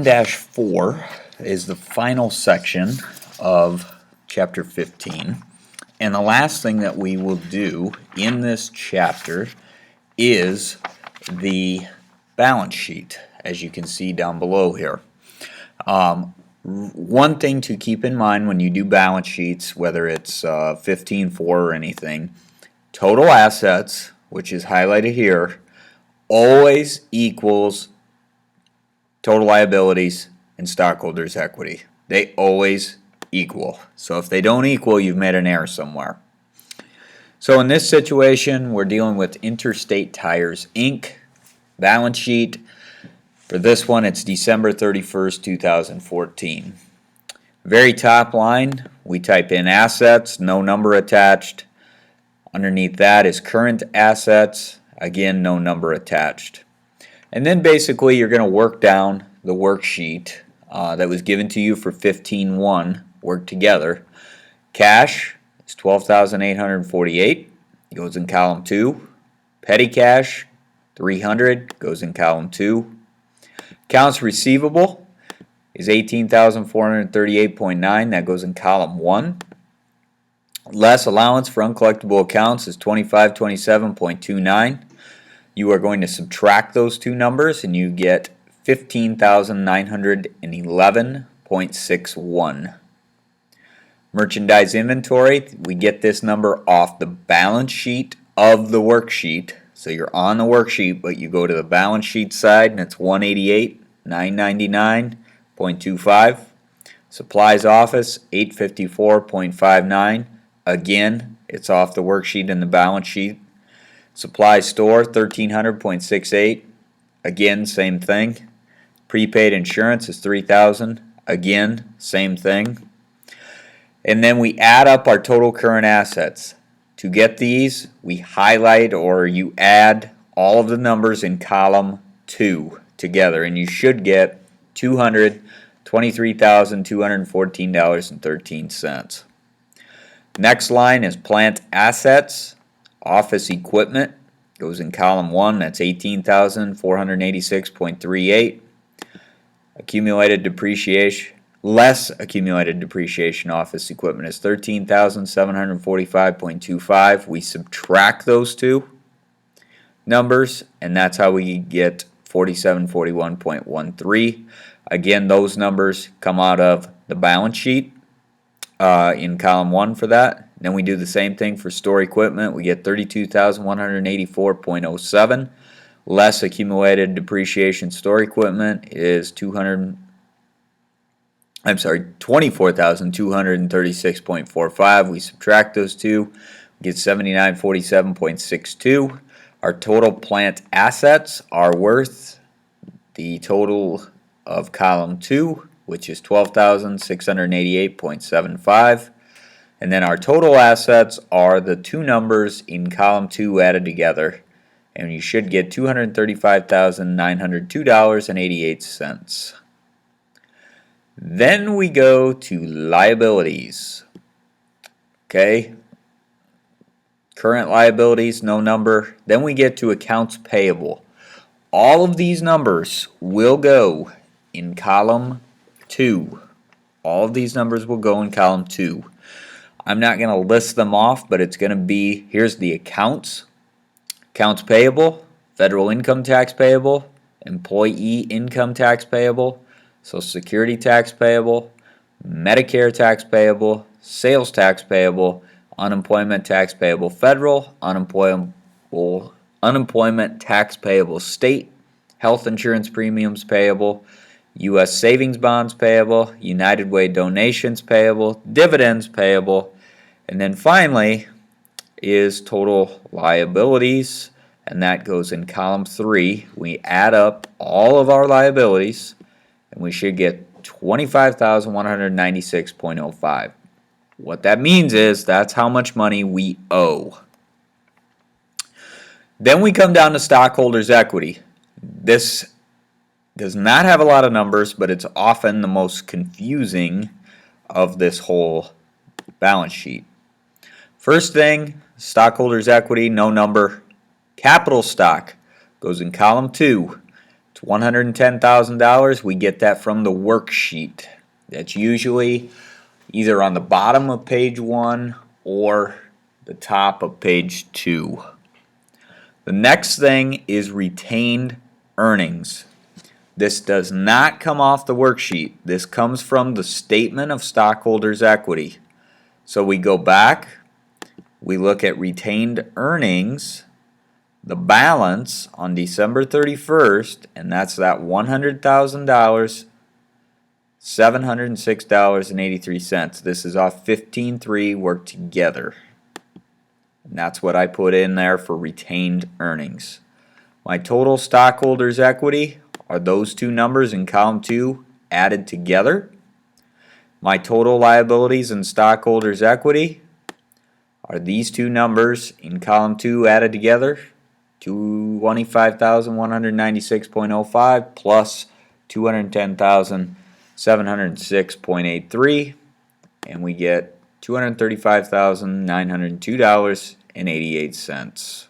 4 is the final section of chapter 15, and the last thing that we will do in this chapter is the balance sheet, as you can see down below here. One thing to keep in mind when you do balance sheets, whether it's 15-4 or anything, total assets, which is highlighted here, always equals total liabilities and stockholders' equity. They always equal. So if they don't equal, you've made an error somewhere. So in this situation, we're dealing with Interstate Tires, Inc. balance sheet. For this one, it's December 31st, 2014. Very top line, we type in assets, no number attached. Underneath that is current assets, again, no number attached. And then basically you're going to work down the worksheet that was given to you for 15-1, work together. Cash is $12,848, goes in column 2. Petty cash, $300, goes in column 2. Accounts receivable is $18,438.9, that goes in column 1. Less allowance for uncollectible accounts is $2527.29. You are going to subtract those two numbers and you get $15,911.61. Merchandise inventory, we get this number off the balance sheet of the worksheet. So you're on the worksheet, but you go to the balance sheet side and it's $188,999.25. Supplies office, $854.59. Again, it's off the worksheet and the balance sheet. Supply store, $1,300.68. Again, same thing. Prepaid insurance is $3,000. Again, same thing. And then we add up our total current assets. To get these, we highlight or you add all of the numbers in column 2 together, and you should get $223,214.13. Next line is plant assets. Office equipment goes in column 1, that's $18,486.38. Accumulated depreciation, less accumulated depreciation office equipment is $13,745.25. We subtract those two numbers, and that's how we get $4741.13. Again, those numbers come out of the balance sheet in column 1 for that. Then we do the same thing for store equipment. We get $32,184.07. Less accumulated depreciation store equipment is $24,236.45. We subtract those two, we get $7947.62. Our total plant assets are worth the total of column 2, which is $12,688.75. And then our total assets are the two numbers in column 2 added together. And you should get $235,902.88. Then we go to liabilities. Okay. Current liabilities, no number. Then we get to accounts payable. All of these numbers will go in column 2. All of these numbers will go in column 2. I'm not going to list them off, but it's going to be, here's the accounts. Accounts payable, federal income tax payable, employee income tax payable, Social Security tax payable, Medicare tax payable, sales tax payable, unemployment tax payable federal, unemployment tax payable state, health insurance premiums payable, U.S. savings bonds payable, United Way donations payable, dividends payable, and then finally is total liabilities, and that goes in column 3. We add up all of our liabilities, and we should get $25,196.05. What that means is that's how much money we owe. Then we come down to stockholders' equity. This does not have a lot of numbers, but it's often the most confusing of this whole balance sheet. First thing, stockholders' equity, no number. Capital stock goes in column 2, $110,000. We get that from the worksheet. That's usually either on the bottom of page 1 or the top of page 2. The next thing is retained earnings. This does not come off the worksheet. This comes from the statement of stockholders' equity. So we go back, we look at retained earnings, the balance on December 31st, and that's that $100,000, $706.83. This is off 15.3 work together. And that's what I put in there for retained earnings. My total stockholders' equity are those two numbers in column 2 added together. My total liabilities and stockholders' equity are these two numbers in column 2 added together. 225,196.05 plus 210,706.83, and we get $235,902.88.